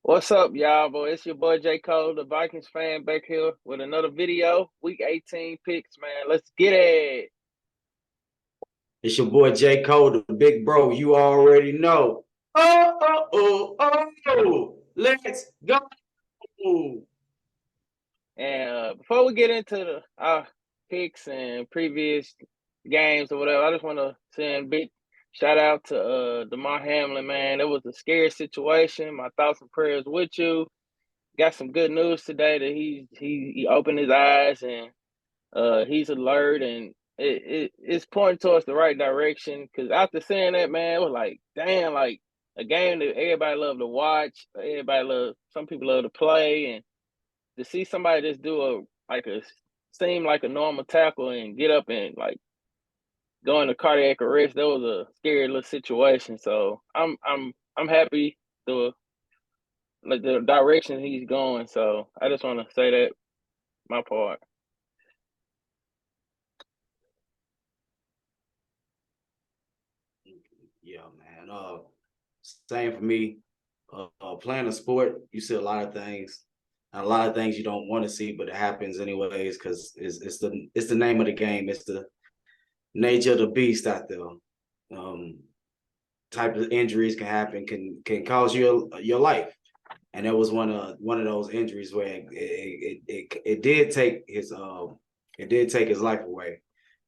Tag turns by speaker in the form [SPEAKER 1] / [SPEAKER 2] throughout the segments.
[SPEAKER 1] What's up, y'all? Boy, it's your boy J. Cole, the Vikings fan, back here with another video. Week 18 picks, man. Let's get it.
[SPEAKER 2] It's your boy J. Cole, the big bro. You already know. Oh. Let's go.
[SPEAKER 1] And before we get into our picks and previous games or whatever, I just want to send a big shout out to Damar Hamlin, man. It was a scary situation. My thoughts and prayers with you. Got some good news today that he opened his eyes and he's alert and it's pointing towards the right direction. Because after seeing that, man, it was like, damn, like a game that everybody love to watch, some people love to play, and to see somebody just do a seem like a normal tackle and get up and like go into cardiac arrest. That was a scary little situation. So I'm happy the like the direction he's going. So I just want to say that my part.
[SPEAKER 2] Yeah, man. Same for me. Playing a sport, you see a lot of things, and a lot of things you don't want to see, but it happens anyways because it's the name of the game. It's the nature of the beast out there. Type of injuries can happen, can cause your life, and it was one of those injuries where it did take his life away.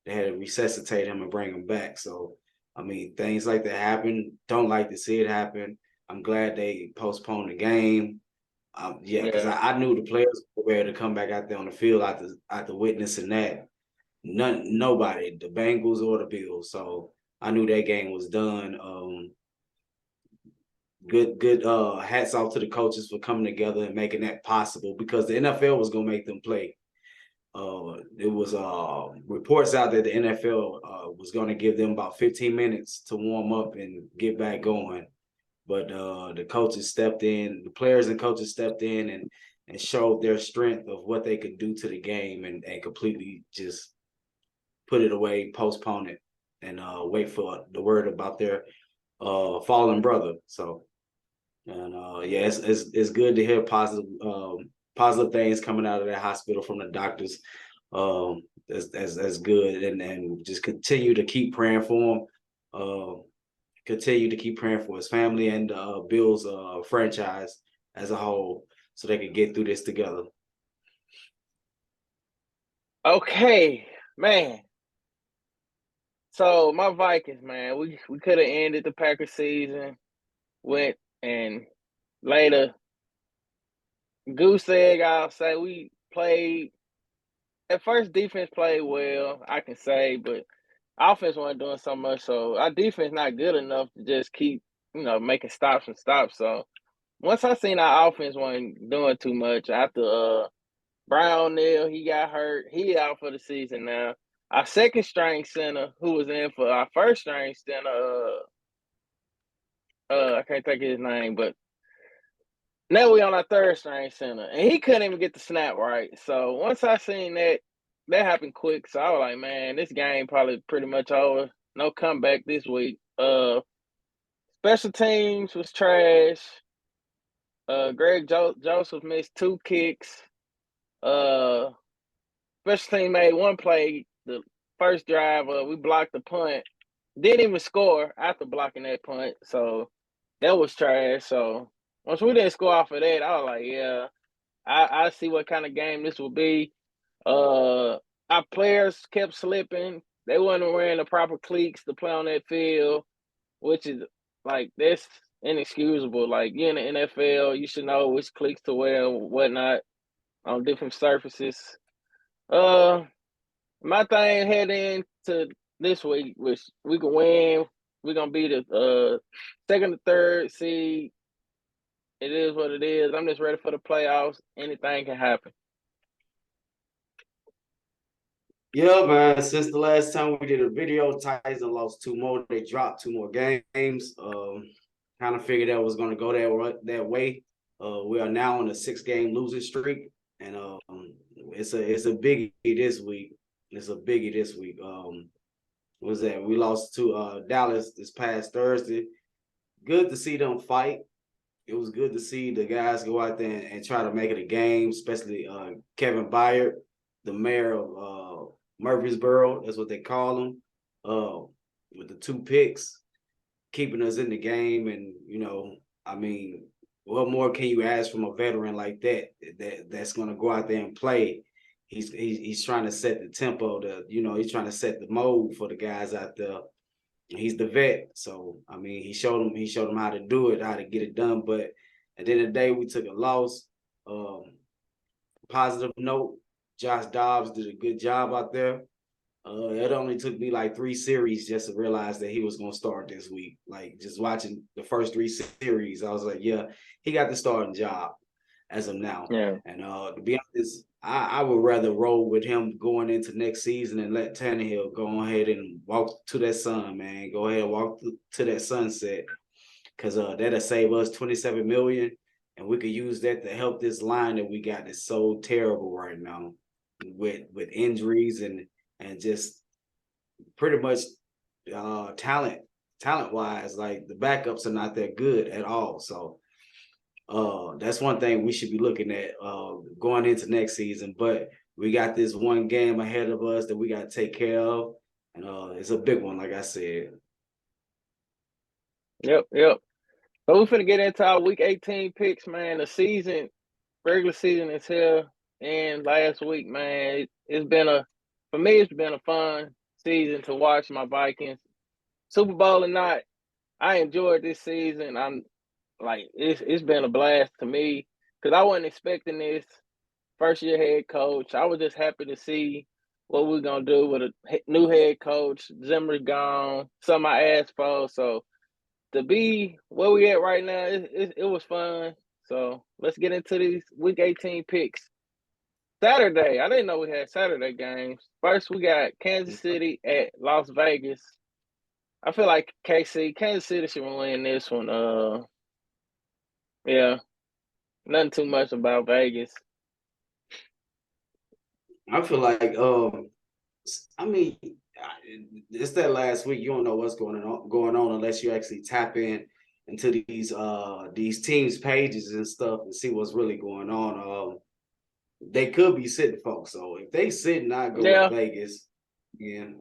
[SPEAKER 2] They had to resuscitate him and bring him back. So, I mean, things like that happen. Don't like to see it happen. I'm glad they postponed the game. Yeah, because
[SPEAKER 1] Yeah.
[SPEAKER 2] I knew the players were ready to come back out there on the field after witnessing that. Nobody, the Bengals or the Bills. So I knew that game was done. Good hats off to the coaches for coming together and making that possible because the NFL was gonna make them play. It was reports out that the NFL was going to give them about 15 minutes to warm up and get back going, but the coaches stepped in, the players and coaches stepped in and showed their strength of what they could do to the game and completely just put it away, postpone it, and wait for the word about their fallen brother. So and yeah, it's good to hear positive things coming out of that hospital from the doctors. That's good, and just continue to keep praying for him. Continue to keep praying for his family and Bills franchise as a whole, so they can get through this together.
[SPEAKER 1] Okay, man. So my Vikings, man, we could have ended the Packers season, went and later goose egg. I'll say we played at first. Defense played well, I can say, but offense wasn't doing so much. So our defense not good enough to just keep making stops and stops. So once I seen our offense wasn't doing too much after Brown Neal, he got hurt. He out for the season now. Our second string center, who was in for our first string center, I can't think of his name, but now we on our third string center, and he couldn't even get the snap right. So once I seen that happened quick. So I was like, man, this game probably pretty much over. No comeback this week. Special teams was trash. Joseph missed two kicks. Uh, Special team made one play. The first drive, we blocked the punt. Didn't even score after blocking that punt. So that was trash. So once we didn't score off of that, I was like, yeah, I see what kind of game this will be. Our players kept slipping. They wasn't wearing the proper cleats to play on that field, which is like that's inexcusable. Like you're in the NFL, you should know which cleats to wear and whatnot on different surfaces. Uh, my thing heading into this week, which we can win. We're gonna be the second or third seed. It is what it is. I'm just ready for the playoffs. Anything can happen.
[SPEAKER 2] Yeah, man. Since the last time we did a video, Tyson lost two more. They dropped two more games. Kind of figured that was going to go that way. We are now on a 6-game losing streak, and it's a biggie this week. It's a biggie this week. What was that? We lost to Dallas this past Thursday. Good to see them fight. it was good to see the guys go out there and try to make it a game, especially Kevin Byard, the mayor of Murfreesboro. That's what they call him. With the 2 picks, keeping us in the game, and I mean, what more can you ask from a veteran like that's going to go out there and play? He's trying to set the tempo. He's trying to set the mode for the guys out there. He's the vet, so I mean, he showed them how to do it, how to get it done. But at the end of the day, we took a loss. Positive note, Josh Dobbs did a good job out there. It only took me like 3 series just to realize that he was going to start this week. Like, just watching the first 3 series, I was like, yeah, he got the starting job as of now.
[SPEAKER 1] Yeah.
[SPEAKER 2] And to be honest, I would rather roll with him going into next season and let Tannehill go ahead and walk to that sun, man. Go ahead and walk to that sunset, because that'll save us $27 million, and we could use that to help this line that we got that's so terrible right now with injuries and just pretty much talent wise, like the backups are not that good at all. So that's one thing we should be looking at going into next season. But we got this one game ahead of us that we got to take care of, and it's a big one, like I said.
[SPEAKER 1] Yep. So we're finna get into our Week 18 picks, man. The regular season is here, and last week, man, for me, it's been a fun season to watch my Vikings. Super Bowl or not, I enjoyed this season. I'm like, it's been a blast to me because I wasn't expecting this. First year head coach. I was just happy to see what we're gonna do with a new head coach. Zimmer's gone. Something I asked for. So to be where we at right now, it was fun. So let's get into these Week 18 picks. Saturday, I didn't know we had Saturday games. First, we got Kansas City at Las Vegas. I feel like Kansas City should win this one. Yeah, nothing too much about Vegas.
[SPEAKER 2] I feel like I mean, it's that last week. You don't know what's going on unless you actually tap into these teams' pages and stuff and see what's really going on. They could be sitting folks. So if they sit and not go with Vegas, again,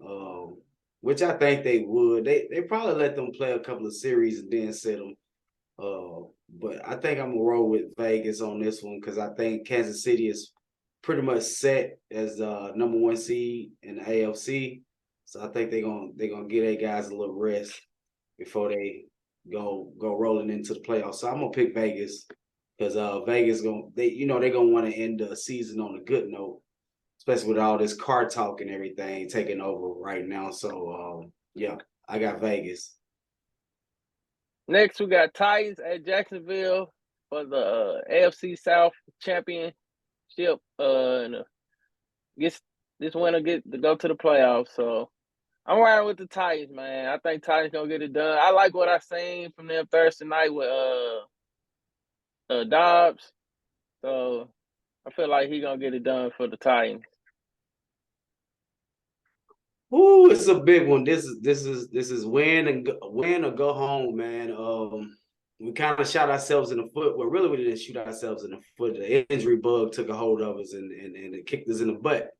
[SPEAKER 2] which I think they would, they probably let them play a couple of series and then sit them. But I think I'm gonna roll with Vegas on this one because I think Kansas City is pretty much set as the number 1 seed in the AFC. So I think they're gonna give their guys a little rest before they go rolling into the playoffs. So I'm gonna pick Vegas because Vegas they're gonna want to end the season on a good note, especially with all this car talk and everything taking over right now. So yeah, I got Vegas.
[SPEAKER 1] Next, we got Titans at Jacksonville for the AFC South championship. This winner get to go to the playoffs. So I'm riding with the Titans, man. I think Titans gonna get it done. I like what I seen from them Thursday night with Dobbs. So I feel like he gonna get it done for the Titans.
[SPEAKER 2] Ooh, it's a big one. This is win or go home, man. We kind of shot ourselves in the foot. Well, really, we didn't shoot ourselves in the foot. The injury bug took a hold of us and it kicked us in the butt.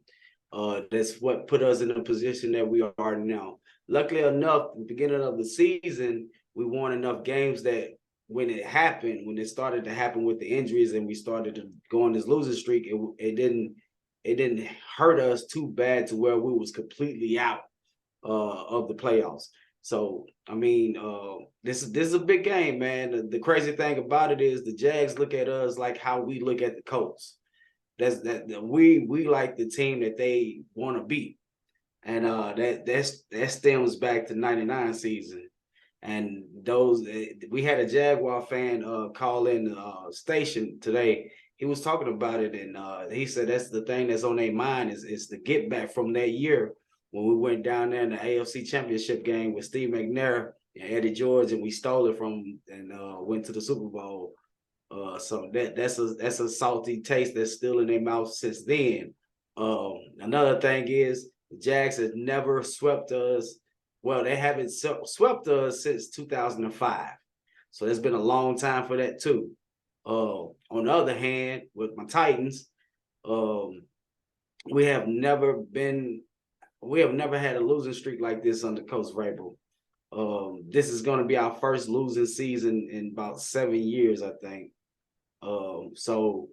[SPEAKER 2] That's what put us in the position that we are now. Luckily enough, the beginning of the season, we won enough games that when it started to happen with the injuries and we started to go on this losing streak, it didn't hurt us too bad to where we was completely out of the playoffs. So I mean, this is a big game, man. The crazy thing about it is the Jags look at us like how we look at the Colts. We like the team that they want to beat, and that stems back to '99 season. And we had a Jaguar fan call in the station today. He was talking about it, and he said that's the thing that's on their mind is the get back from that year when we went down there in the AFC Championship game with Steve McNair and Eddie George, and we stole it from him and went to the Super Bowl. So that's a salty taste that's still in their mouth since then. Another thing is the Jags have never swept us. Well, they haven't swept us since 2005. So it's been a long time for that too. On the other hand, with my Titans, we have never had a losing streak like this under Coach Vrabel. This is going to be our first losing season in about 7 years, I think. So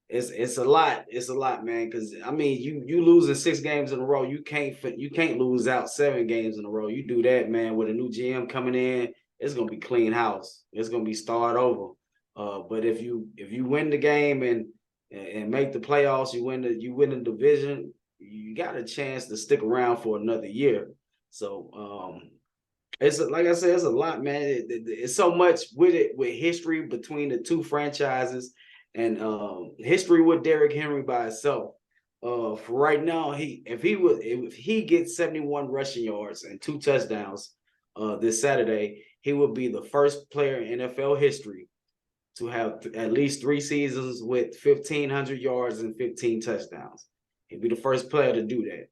[SPEAKER 2] it's a lot. It's a lot, man. Because I mean, you losing 6 games in a row, you can't lose out 7 games in a row. You do that, man, with a new GM coming in, it's gonna be clean house. It's gonna be start over. But if you win the game and make the playoffs, you win the division, you got a chance to stick around for another year. So it's like I said, it's a lot, man. It's so much with it, with history between the two franchises and history with Derrick Henry by itself. For right now, if he gets 71 rushing yards and 2 touchdowns this Saturday, he will be the first player in NFL history to have at least 3 seasons with 1,500 yards and 15 touchdowns. He'll be the first player to do that,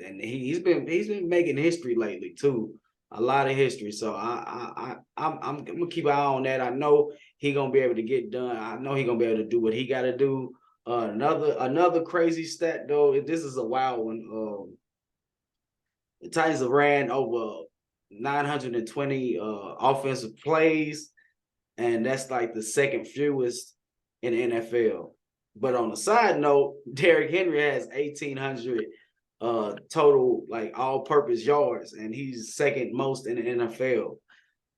[SPEAKER 2] and he's been making history lately too. A lot of history. So I'm gonna keep an eye on that. I know he's gonna be able to get done. I know he's gonna be able to do what he gotta do. Another crazy stat though, this is a wild one. The Titans have ran over 920 offensive plays, and that's like the second fewest in the NFL. But on the side note, Derrick Henry has 1,800 total like all-purpose yards, and he's second most in the NFL.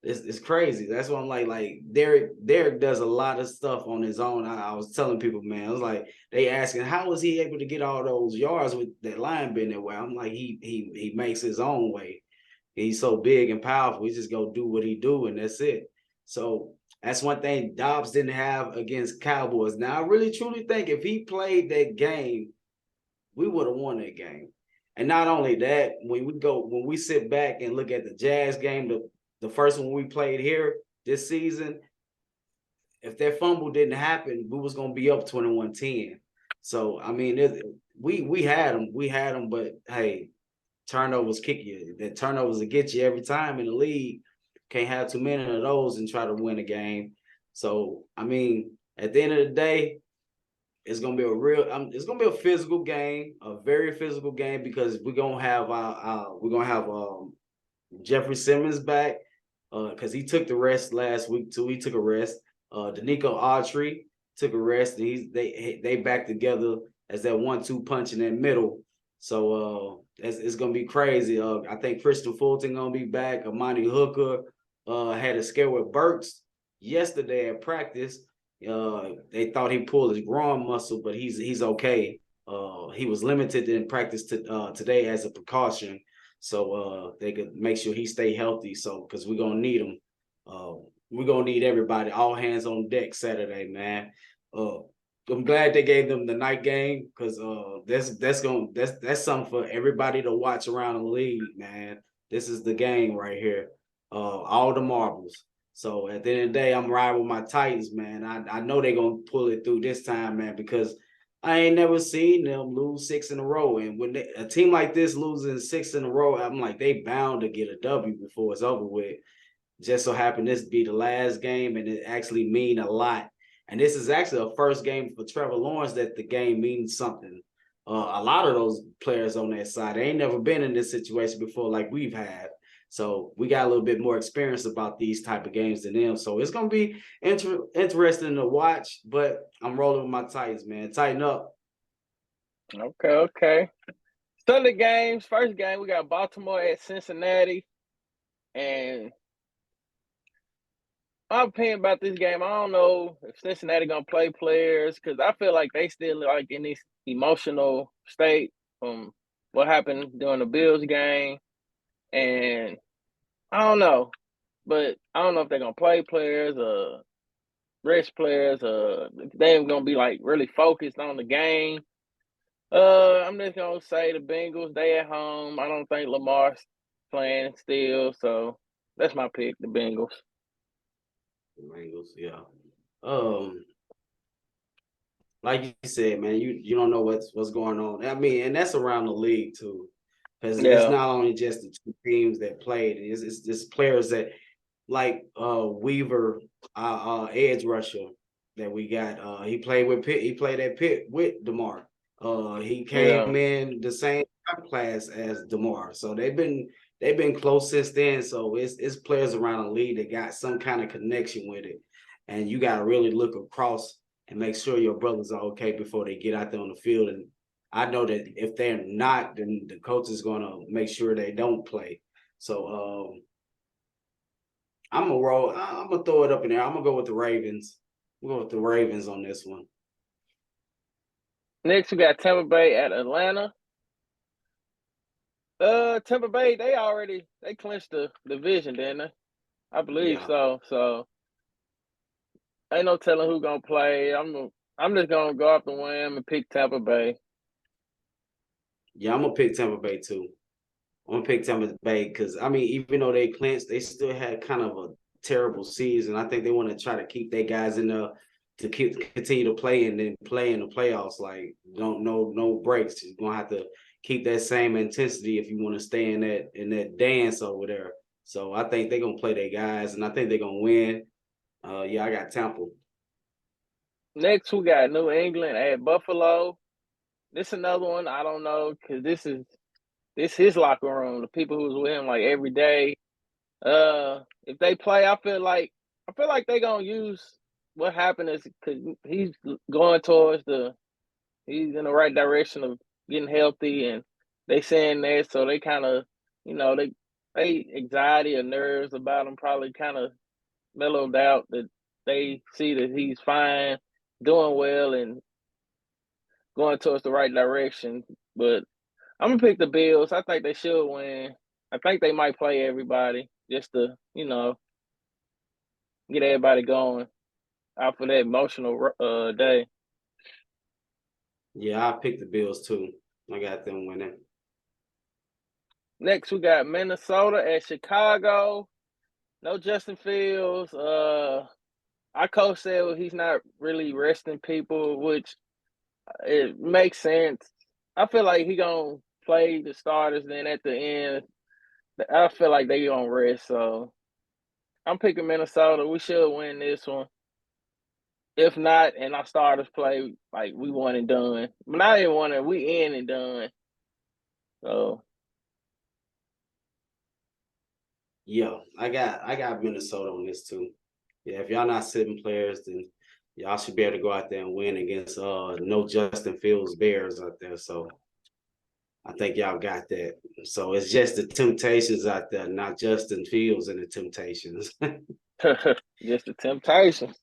[SPEAKER 2] It's crazy. That's why I'm like Derrick does a lot of stuff on his own. I was telling people, man, I was like, they asking how was he able to get all those yards with that line being that way. I'm like, he makes his own way. He's so big and powerful. He just go do what he do, and that's it. So that's one thing Dobbs didn't have against Cowboys. Now I really truly think if he played that game, we would have won that game. And not only that, when we sit back and look at the Jazz game, the first one we played here this season, if that fumble didn't happen, we was gonna be up 21-10. So I mean, we had them, but hey, turnovers kick you. The turnovers will get you every time in the league. Can't have too many of those and try to win a game. So I mean, at the end of the day, it's gonna be it's gonna be a physical game, a very physical game, because we're gonna have Jeffrey Simmons back, because he took the rest last week too. He took a rest. Danico Autry took a rest, and they back together as that 1-2 punch in that middle. So it's gonna be crazy. I think Christian Fulton gonna be back. Amani Hooker had a scare with Burks yesterday at practice. They thought he pulled his groin muscle, but he's okay. He was limited in practice today as a precaution, so they could make sure he stay healthy. So because we're gonna need him, we're gonna need everybody, all hands on deck Saturday, man. I'm glad they gave them the night game, because that's something for everybody to watch around the league, man. This is the game right here. All the marbles. So at the end of the day, I'm riding with my Titans, man. I know they're gonna pull it through this time, man, because I ain't never seen them lose 6 in a row. And when a team like this losing 6 in a row, I'm like, they bound to get a W before it's over with. Just so happened this be the last game, and it actually mean a lot. And this is actually a first game for Trevor Lawrence that the game means something. A lot of those players on that side, they ain't never been in this situation before like we've had. So we got a little bit more experience about these type of games than them. So it's going to be interesting to watch, but I'm rolling with my Titans, man. Tighten up.
[SPEAKER 1] Okay. Sunday games, first game, we got Baltimore at Cincinnati. And my opinion about this game, I don't know if Cincinnati going to play players, because I feel like they still like in this emotional state from what happened during the Bills game. And I don't know, but I don't know if they're gonna play players or rest players. They ain't gonna be like really focused on the game. I'm just gonna say the Bengals. They at home. I don't think Lamar's playing still, so that's my pick. The Bengals.
[SPEAKER 2] The Bengals, yeah. Like you said, man, you don't know what's going on. I mean, and that's around the league too, because it's
[SPEAKER 1] Yeah.
[SPEAKER 2] not only just the 2 teams that played. It's players that like Weaver, edge rusher that we got. He played with Pitt. He played at Pitt with DeMar. He
[SPEAKER 1] Yeah.
[SPEAKER 2] came in the same class as DeMar. So they've been close since then. So it's players around the league that got some kind of connection with it. And you gotta really look across and make sure your brothers are okay before they get out there on the field. And I know that if they're not, then the coach is gonna make sure they don't play. So I'm gonna roll. I'm gonna throw it up in there. I'm gonna go with the Ravens. We'll go with the Ravens on this one.
[SPEAKER 1] Next, we got Tampa Bay at Atlanta. Tampa Bay, they clinched the division, didn't they? I believe
[SPEAKER 2] Yeah,
[SPEAKER 1] so. So ain't no telling who gonna play. I'm just gonna go off the whim and pick Tampa Bay.
[SPEAKER 2] yeah. I'm gonna pick Tampa Bay too. I'm gonna pick Tampa Bay because I mean, even though they clinched, they still had kind of a terrible season. I think they want to try to keep their guys in the to continue to play and then play in the playoffs. Like don't no breaks. You're gonna have to keep that same intensity if you want to stay in that dance over there. So I think they're gonna play their guys, and I think they're gonna win. Yeah, I got Tampa.
[SPEAKER 1] Next, we got New England at Buffalo. This another one I don't know because this his locker room. The people who's with him like every day. If they play, I feel like they gonna use what happened is because he's going towards he's in the right direction of getting healthy, and they saying that, so they kind of, they anxiety or nerves about him probably kind of mellowed out that they see that he's fine, doing well, and going towards the right direction. But I'm gonna pick the Bills. I think they should win. I think they might play everybody just to, get everybody going out for that emotional day.
[SPEAKER 2] Yeah, I picked the Bills too. I got them winning.
[SPEAKER 1] Next, we got Minnesota at Chicago. No Justin Fields. Our coach said he's not really resting people, which it makes sense. I feel like he gonna play the starters. Then at the end, I feel like they gonna rest. So I'm picking Minnesota. We should win this one. If not, and our starters play like we won and done. But I didn't want it. We in and done. So
[SPEAKER 2] Yeah, I got Minnesota on this too. Yeah, if y'all not sitting players, then y'all should be able to go out there and win against no Justin Fields Bears out there. So I think y'all got that. So it's just the Temptations out there, not Justin Fields and the Temptations.
[SPEAKER 1] just the temptation.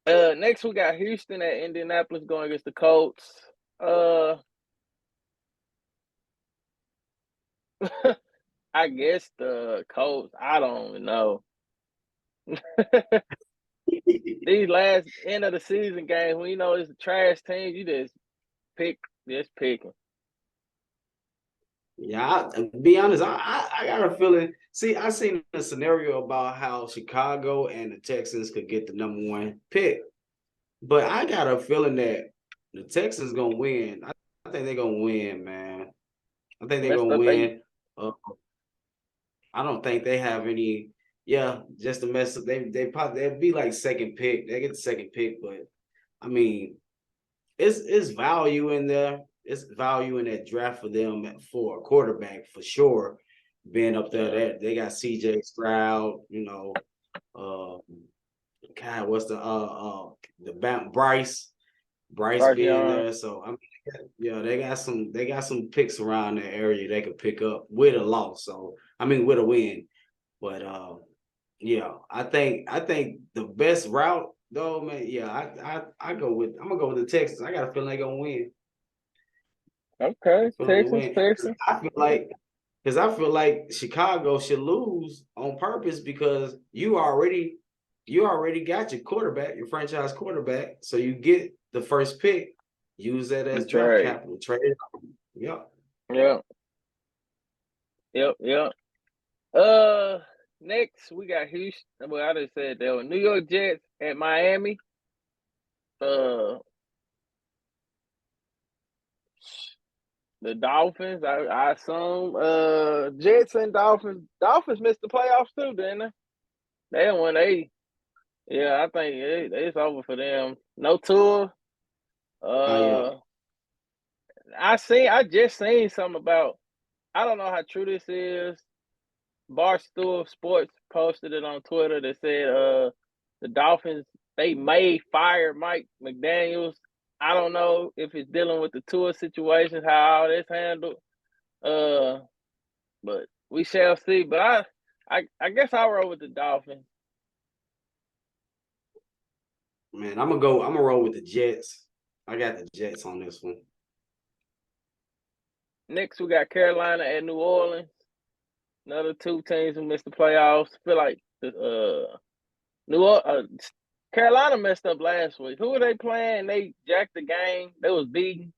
[SPEAKER 1] Next we got Houston at Indianapolis going against the Colts. Uh, I guess the Colts. I don't know. These last end of the season games, when you know it's a trash team, you pick, just picking.
[SPEAKER 2] Yeah, be honest, I got a feeling. See, I seen a scenario about how Chicago and the Texans could get the number one pick, but I got a feeling that the Texans gonna win. I think they're gonna win, man. I think they're
[SPEAKER 1] Messed
[SPEAKER 2] gonna
[SPEAKER 1] up. They
[SPEAKER 2] win. I don't think they have any. Yeah, just to mess up. They probably they'll be like second pick. They get the second pick, but I mean, it's value in there. It's value in that draft for them for a quarterback for sure. Being up there,
[SPEAKER 1] yeah,
[SPEAKER 2] they got C.J. Stroud. Uh, God, what's the Bryce
[SPEAKER 1] Bryce
[SPEAKER 2] being
[SPEAKER 1] Young.
[SPEAKER 2] there. So I mean, yeah, they got some picks around the area they could pick up with a loss. So I mean, with a win. But yeah, I think the best route though, man. Yeah, I'm gonna go with the Texans. I got a feeling they're gonna win.
[SPEAKER 1] Okay,
[SPEAKER 2] I feel they
[SPEAKER 1] Texans,
[SPEAKER 2] win.
[SPEAKER 1] Texans.
[SPEAKER 2] I feel like Chicago should lose on purpose because you already got your quarterback, your franchise quarterback. So you get the first pick, use that as
[SPEAKER 1] That's
[SPEAKER 2] draft
[SPEAKER 1] right.
[SPEAKER 2] capital, trade it. Yeah.
[SPEAKER 1] Yep, yep. Uh, Next we got Houston. Well, I just said that one. New York Jets at Miami. Uh, The Dolphins, I assume. Jets and Dolphins. Dolphins missed the playoffs too, didn't they? They won eight. Yeah, I think it's over for them. No tour.
[SPEAKER 2] Oh yeah.
[SPEAKER 1] I just seen something about. I don't know how true this is. Barstool Sports posted it on Twitter that said the Dolphins they may fire Mike McDaniels. I don't know if it's dealing with the tour situations, how all this handled. Uh, but we shall see. But I guess I'll roll with the Dolphins.
[SPEAKER 2] Man, I'm gonna roll with the Jets. I got the Jets on this one.
[SPEAKER 1] Next, we got Carolina at New Orleans. Another two teams who missed the playoffs. Feel like the Carolina messed up last week. Who were they playing? They jacked the game. They was beating.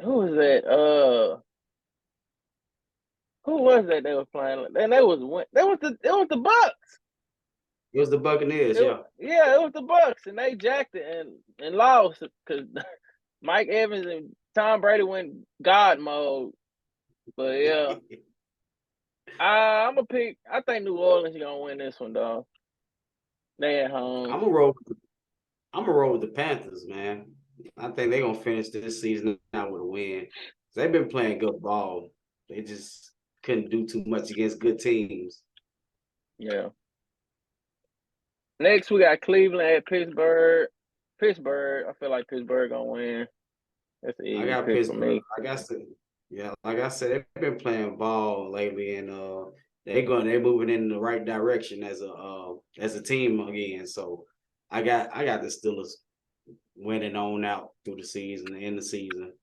[SPEAKER 1] Who was that? Who was that they were playing? And they was the Bucks.
[SPEAKER 2] It was the Buccaneers, yeah.
[SPEAKER 1] Yeah, it was the Bucks, and they jacked it and lost because Mike Evans and Tom Brady went God mode. But yeah, I'm gonna pick. I think New Orleans gonna win this one, dog. They at home.
[SPEAKER 2] I'm gonna roll with the Panthers, man. I think they're gonna finish this season out with a win. They've been playing good ball. They just couldn't do too much against good teams.
[SPEAKER 1] Yeah. Next, we got Cleveland at Pittsburgh. Pittsburgh, I feel like Pittsburgh gonna win. That's an
[SPEAKER 2] I
[SPEAKER 1] easy
[SPEAKER 2] got
[SPEAKER 1] pick
[SPEAKER 2] Pittsburgh.
[SPEAKER 1] for me.
[SPEAKER 2] Like I said, they've been playing ball lately, and they're moving in the right direction as a team again. So I got the Steelers winning on out through the season, the end of the season.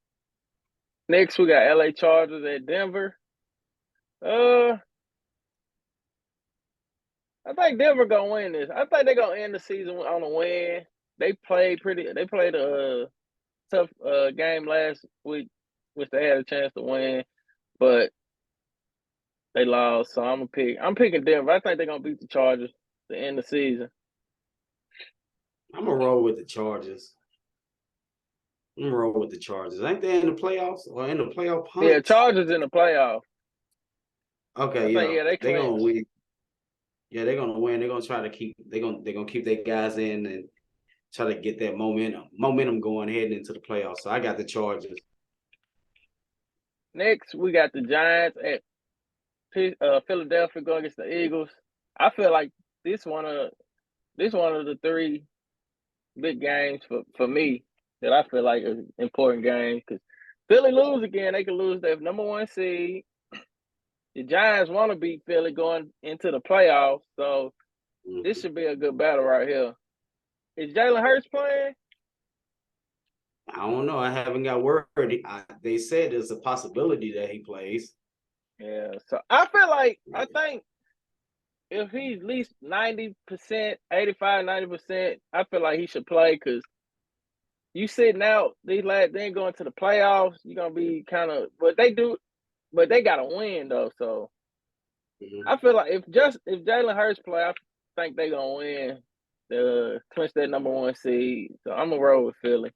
[SPEAKER 1] Next, we got LA Chargers at Denver. I think Denver gonna win this. I think they're gonna end the season on a win. They played a tough game last week, which they had a chance to win, but they lost. So I'm picking Denver. I think they're gonna beat the Chargers to end the season.
[SPEAKER 2] I'm gonna roll with the Chargers. Ain't they in the playoffs or in the playoff hunt?
[SPEAKER 1] Yeah, Chargers in the playoff.
[SPEAKER 2] Okay,
[SPEAKER 1] They
[SPEAKER 2] gonna win. Yeah, they're gonna win. They're gonna try to keep. They're gonna keep their guys in and try to get that momentum going heading into the playoffs. So I got the Chargers.
[SPEAKER 1] Next, we got the Giants at Philadelphia going against the Eagles. I feel like this one of the three big games for me that I feel like is important game because Philly lose again, they could lose their number one seed. The Giants want to beat Philly going into the playoffs, so this should be a good battle right here. Is Jalen Hurts playing?
[SPEAKER 2] I don't know. I haven't got word. They said there's a possibility that he plays.
[SPEAKER 1] Yeah, so I feel like I think if he's at least 90%, 85, 90%, I feel like he should play because you sitting out these lads, they ain't going to the playoffs. You're gonna be kind of, but they gotta win though. So I feel like if Jalen Hurts play, I think they gonna win the clinch that number one seed. So I'm gonna roll with Philly.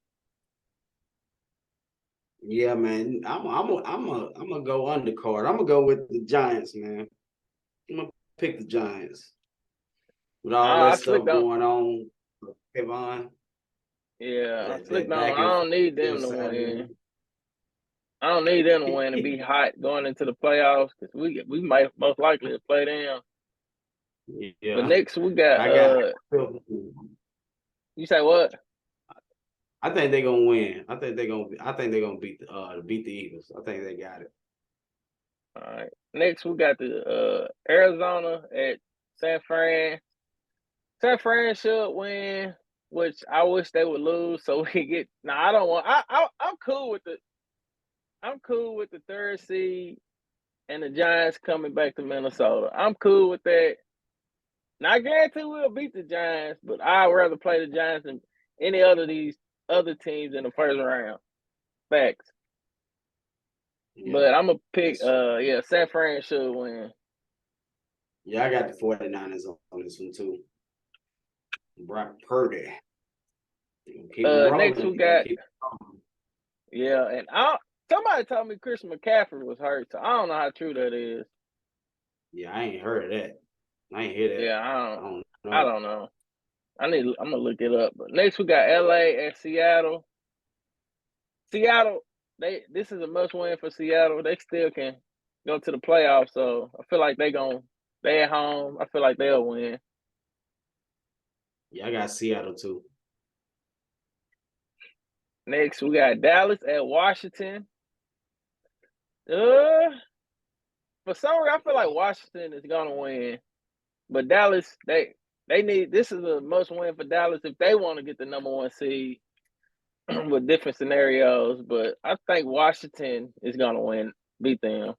[SPEAKER 2] Yeah, man. I'm gonna go undercard. I'm gonna go with the Giants, man. I'm gonna pick the Giants with all that stuff going on. Kevon.
[SPEAKER 1] Yeah, I slipped on. I don't need them to win. I don't need them to win and be hot going into the playoffs because we might most likely play them.
[SPEAKER 2] Yeah.
[SPEAKER 1] But next we got. You say what?
[SPEAKER 2] I think they're gonna win. I think they're gonna beat the Eagles. I think they got it.
[SPEAKER 1] All right. Next we got the Arizona at San Fran. San Fran should win, which I wish they would lose so we get. Now I don't want. I'm cool with the third seed and the Giants coming back to Minnesota. I'm cool with that. Now I guarantee we'll beat the Giants, but I'd rather play the Giants than any other of these other teams in the first round. Facts. Yeah. But I'm gonna pick San Fran should win.
[SPEAKER 2] Yeah, I got the 49ers on this one too. Brock Purdy.
[SPEAKER 1] Next we got Yeah, and somebody told me Chris McCaffrey was hurt, so I don't know how true that is.
[SPEAKER 2] Yeah, I ain't heard of that. I ain't hear that.
[SPEAKER 1] Yeah,
[SPEAKER 2] I don't
[SPEAKER 1] I
[SPEAKER 2] know.
[SPEAKER 1] don't know. I'm gonna look it up. But next we got LA at Seattle. Seattle, this is a must win for Seattle. They still can go to the playoffs, so I feel like they at home. I feel like they'll win.
[SPEAKER 2] Yeah, I got Seattle too.
[SPEAKER 1] Next we got Dallas at Washington. Uh for some reason I feel like Washington is gonna win. But Dallas, they need this is a must win for Dallas if they want to get the number one seed with different scenarios. But I think Washington is gonna win, beat them.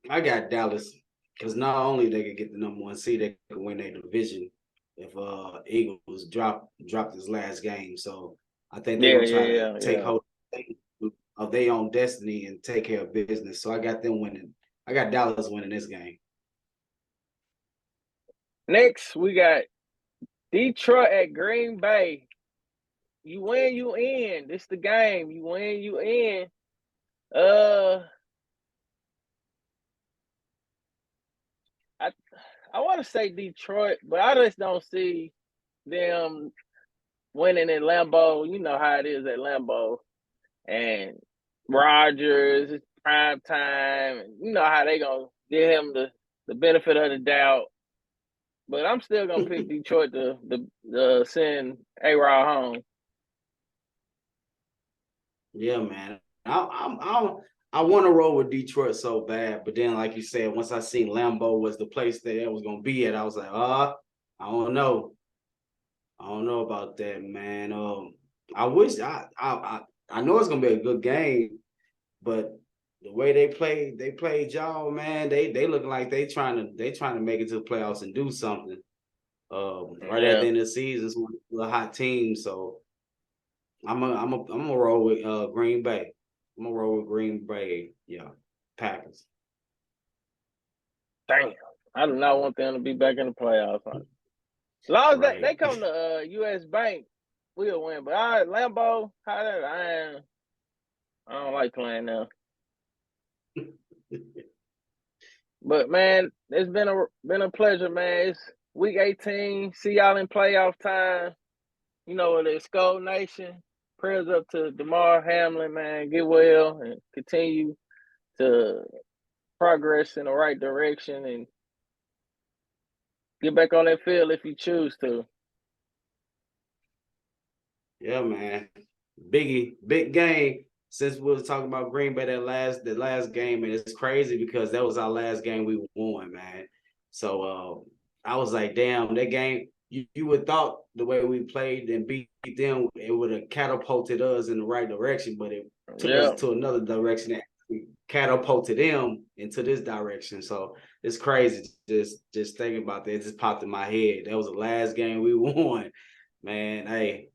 [SPEAKER 2] I got Dallas because not only they could get the number one seed, they could win their division if Eagles dropped his last game. So I think they're
[SPEAKER 1] Yeah,
[SPEAKER 2] gonna try to
[SPEAKER 1] yeah,
[SPEAKER 2] take
[SPEAKER 1] yeah.
[SPEAKER 2] hold of their own destiny and take care of business. So I got them winning. I got Dallas winning this game.
[SPEAKER 1] Next we got Detroit at Green Bay. You win, you in. This the game. You win, you in. Uh, I I want to say Detroit, but I just don't see them winning in Lambeau. You know how it is at Lambeau, and Rodgers, it's prime time, and you know how they gonna give him the benefit of the doubt. But I'm still gonna pick Detroit to send A-Rod home.
[SPEAKER 2] Yeah, man. I want to roll with Detroit so bad, but then, like you said, once I seen Lambeau was the place that it was gonna be at, I was like, I don't know. I don't know about that, man. I wish I know it's gonna be a good game, but the way they played y'all, man, they looking like they trying to make it to the playoffs and do something. Right at
[SPEAKER 1] Yeah,
[SPEAKER 2] the end of the season, it's a hot team, so I'm gonna roll with Green Bay. I'm gonna roll with Green Bay. Yeah, Packers.
[SPEAKER 1] damn. I do not want them to be back in the playoffs. As long as they
[SPEAKER 2] Right.
[SPEAKER 1] come to US Bank, we'll win. But all right, Lambeau, I don't like playing now. But man, it's been a pleasure, man. It's week 18. See y'all in playoff time. You know the Skull Nation. Prayers up to Damar Hamlin, man. Get well and continue to progress in the right direction and get back on that field if you choose to.
[SPEAKER 2] Yeah, man. Big game. Since we was talking about Green Bay the last game, and it's crazy because that was our last game we won, man. So I was like, damn, that game. You would thought the way we played and beat them, it would have catapulted us in the right direction, but it took us
[SPEAKER 1] Yeah.
[SPEAKER 2] to another direction that catapulted them into this direction. So it's crazy just thinking about that. It just popped in my head. That was the last game we won, man. Hey,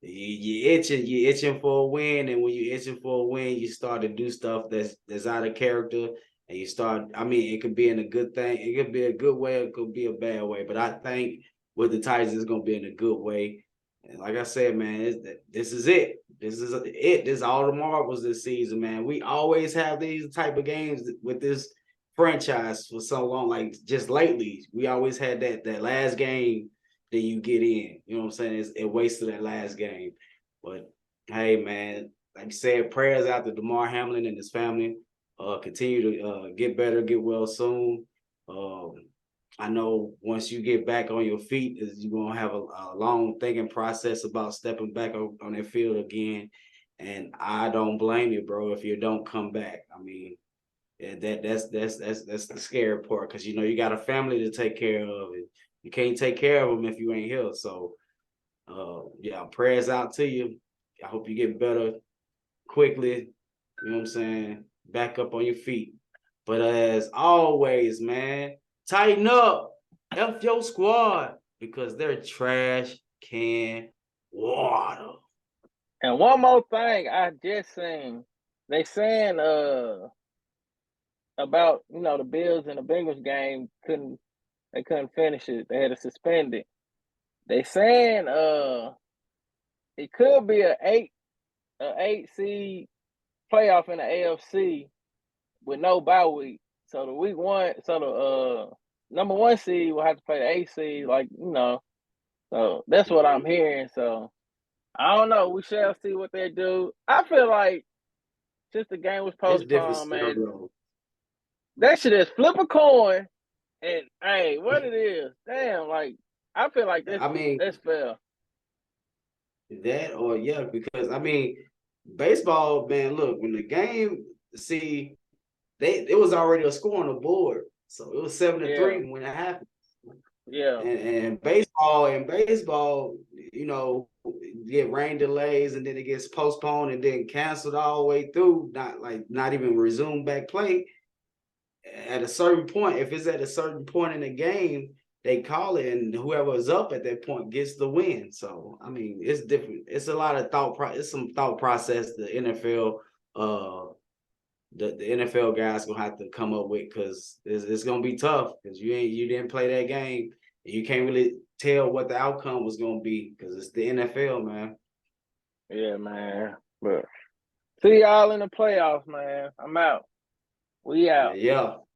[SPEAKER 2] you itching for a win, and when you itching for a win, you start to do stuff that's out of character, and you start. I mean, it could be in a good thing, it could be a good way, it could be a bad way. But I think with the Titans, it's gonna be in a good way. And like I said, man, this is it. This is it. This is all the marbles this season, man. We always have these type of games with this franchise for so long. Like just lately, we always had that last game that you get in. You know what I'm saying? It wasted that last game. But hey, man, like you said, prayers out to Damar Hamlin and his family. Continue to get better, get well soon. Um, I know once you get back on your feet, you're gonna have a long thinking process about stepping back on that field again. And I don't blame you, bro, if you don't come back. I mean, yeah, that's the scary part because you know you got a family to take care of, and you can't take care of them if you ain't here. So, yeah, prayers out to you. I hope you get better quickly. You know what I'm saying? Back up on your feet. But as always, man, tighten up. F your squad because they're trash can water.
[SPEAKER 1] And one more thing I just seen. They saying about the Bills and the Bengals game couldn't finish it. They had to suspend it. They saying it could be a eight seed playoff in the AFC with no bye week. So the week one, so the number one seed will have to play the eight seed, like So that's what I'm hearing. So I don't know. We shall see what they do. I feel like since the game was
[SPEAKER 2] It's different
[SPEAKER 1] postponed, man,
[SPEAKER 2] scenario.
[SPEAKER 1] they should just flip a coin and hey, what it is. Damn, like I feel like
[SPEAKER 2] I mean,
[SPEAKER 1] that's fair.
[SPEAKER 2] that or yeah, because I mean, baseball, man, look, when the game, see, it was already a score on the board. So it was 7-3
[SPEAKER 1] Yeah,
[SPEAKER 2] when it happened.
[SPEAKER 1] yeah,
[SPEAKER 2] And baseball, you know, get rain delays and then it gets postponed and then canceled all the way through, not even resume back play. At a certain point, if it's at a certain point in the game, they call it, and whoever is up at that point gets the win. So I mean, it's different. It's a lot of it's some thought process the NFL, the NFL guys gonna have to come up with because it's gonna be tough because you didn't play that game. You can't really tell what the outcome was gonna be because it's the NFL, man.
[SPEAKER 1] yeah, man. But see y'all in the playoffs, man. I'm out. We
[SPEAKER 2] Yeah,
[SPEAKER 1] out.
[SPEAKER 2] yeah.